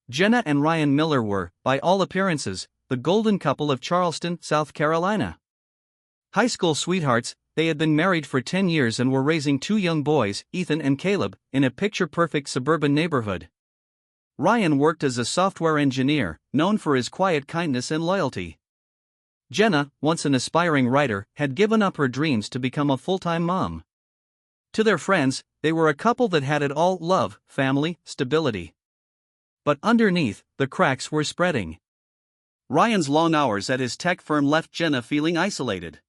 Jenna and Ryan Miller were, by all appearances, the golden couple of Charleston, South Carolina. High school sweethearts, they had been married for 10 years and were raising two young boys, Ethan and Caleb, in a picture-perfect suburban neighborhood. Ryan worked as a software engineer, known for his quiet kindness and loyalty. Jenna, once an aspiring writer, had given up her dreams to become a full-time mom. To their friends, they were a couple that had it all: love, family, stability. But underneath, the cracks were spreading. Ryan's long hours at his tech firm left Jenna feeling isolated.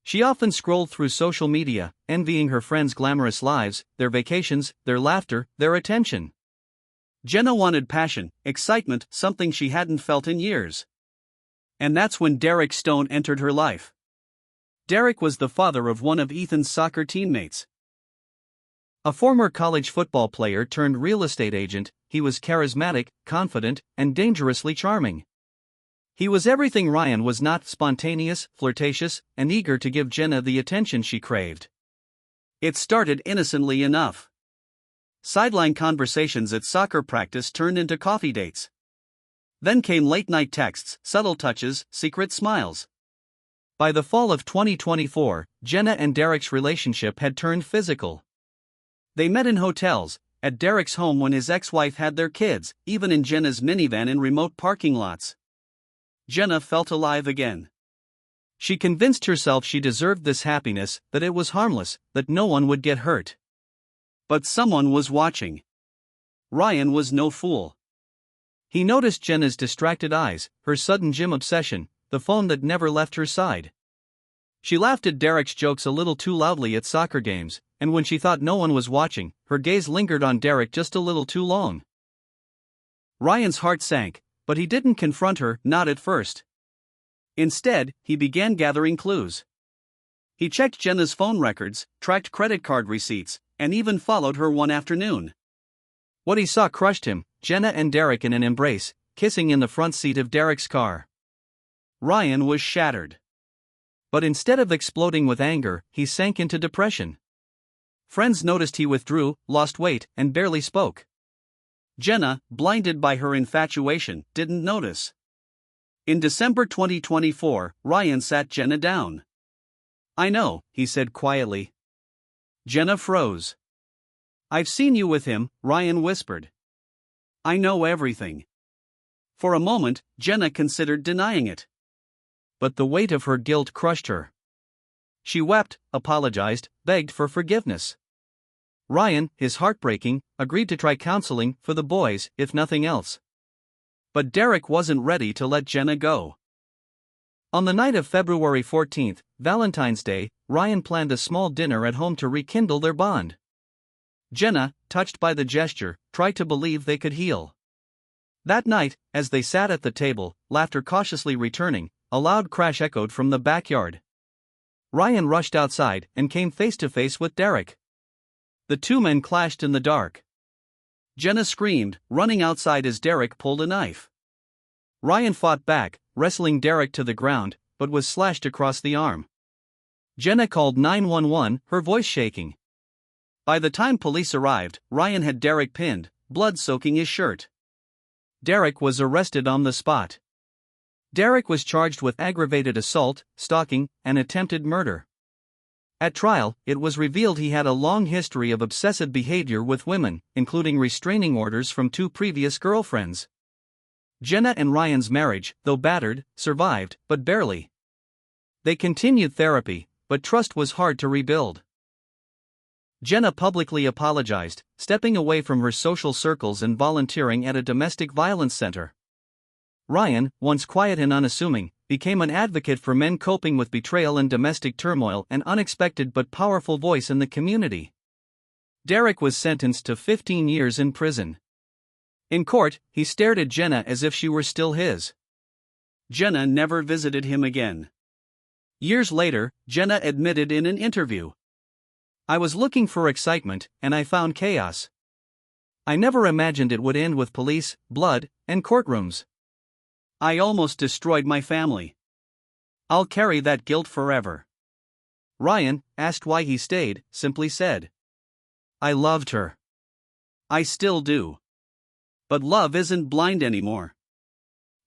She often scrolled through social media, envying her friends' glamorous lives, their vacations, their laughter, their attention. Jenna wanted passion, excitement, something she hadn't felt in years. And that's when Derek Stone entered her life. Derek was the father of one of Ethan's soccer teammates. A former college football player turned real estate agent, he was charismatic, confident, and dangerously charming. He was everything Ryan was not: spontaneous, flirtatious, and eager to give Jenna the attention she craved. It started innocently enough. Sideline conversations at soccer practice turned into coffee dates. Then came late-night texts, subtle touches, secret smiles. By the fall of 2024, Jenna and Derek's relationship had turned physical. They met in hotels, at Derek's home when his ex-wife had their kids, even in Jenna's minivan in remote parking lots. Jenna felt alive again. She convinced herself she deserved this happiness, that it was harmless, that no one would get hurt. But someone was watching. Ryan was no fool. He noticed Jenna's distracted eyes, her sudden gym obsession, the phone that never left her side. She laughed at Derek's jokes a little too loudly at soccer games, and when she thought no one was watching, her gaze lingered on Derek just a little too long. Ryan's heart sank, but he didn't confront her, not at first. Instead, he began gathering clues. He checked Jenna's phone records, tracked credit card receipts, and even followed her one afternoon. What he saw crushed him: Jenna and Derek in an embrace, kissing in the front seat of Derek's car. Ryan was shattered. But instead of exploding with anger, he sank into depression. Friends noticed he withdrew, lost weight, and barely spoke. Jenna, blinded by her infatuation, didn't notice. In December 2024, Ryan sat Jenna down. "I know," he said quietly. Jenna froze. "I've seen you with him," Ryan whispered. "I know everything." For a moment, Jenna considered denying it. But the weight of her guilt crushed her. She wept, apologized, begged for forgiveness. Ryan, his heart breaking, agreed to try counseling for the boys, if nothing else. But Derek wasn't ready to let Jenna go. On the night of February 14, Valentine's Day, Ryan planned a small dinner at home to rekindle their bond. Jenna, touched by the gesture, tried to believe they could heal. That night, as they sat at the table, laughter cautiously returning, a loud crash echoed from the backyard. Ryan rushed outside and came face to face with Derek. The two men clashed in the dark. Jenna screamed, running outside as Derek pulled a knife. Ryan fought back, wrestling Derek to the ground, but was slashed across the arm. Jenna called 911, her voice shaking. By the time police arrived, Ryan had Derek pinned, blood soaking his shirt. Derek was arrested on the spot. Derek was charged with aggravated assault, stalking, and attempted murder. At trial, it was revealed he had a long history of obsessive behavior with women, including restraining orders from two previous girlfriends. Jenna and Ryan's marriage, though battered, survived, but barely. They continued therapy, but trust was hard to rebuild. Jenna publicly apologized, stepping away from her social circles and volunteering at a domestic violence center. Ryan, once quiet and unassuming, became an advocate for men coping with betrayal and domestic turmoil, an unexpected but powerful voice in the community. Derek was sentenced to 15 years in prison. In court, he stared at Jenna as if she were still his. Jenna never visited him again. Years later, Jenna admitted in an interview, "I was looking for excitement, and I found chaos. I never imagined it would end with police, blood, and courtrooms. I almost destroyed my family. I'll carry that guilt forever." Ryan, asked why he stayed, simply said, "I loved her. I still do. But love isn't blind anymore.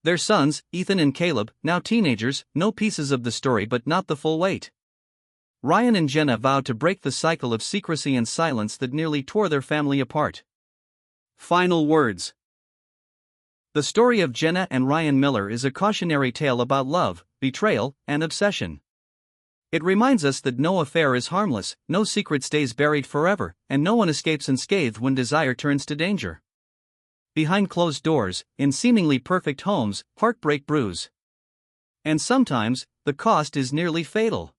Their sons, Ethan and Caleb, now teenagers, know pieces of the story but not the full weight. Ryan and Jenna vowed to break the cycle of secrecy and silence that nearly tore their family apart. Final words. The story of Jenna and Ryan Miller is a cautionary tale about love, betrayal, and obsession. It reminds us that no affair is harmless, no secret stays buried forever, and no one escapes unscathed when desire turns to danger. Behind closed doors, in seemingly perfect homes, heartbreak brews. And sometimes, the cost is nearly fatal.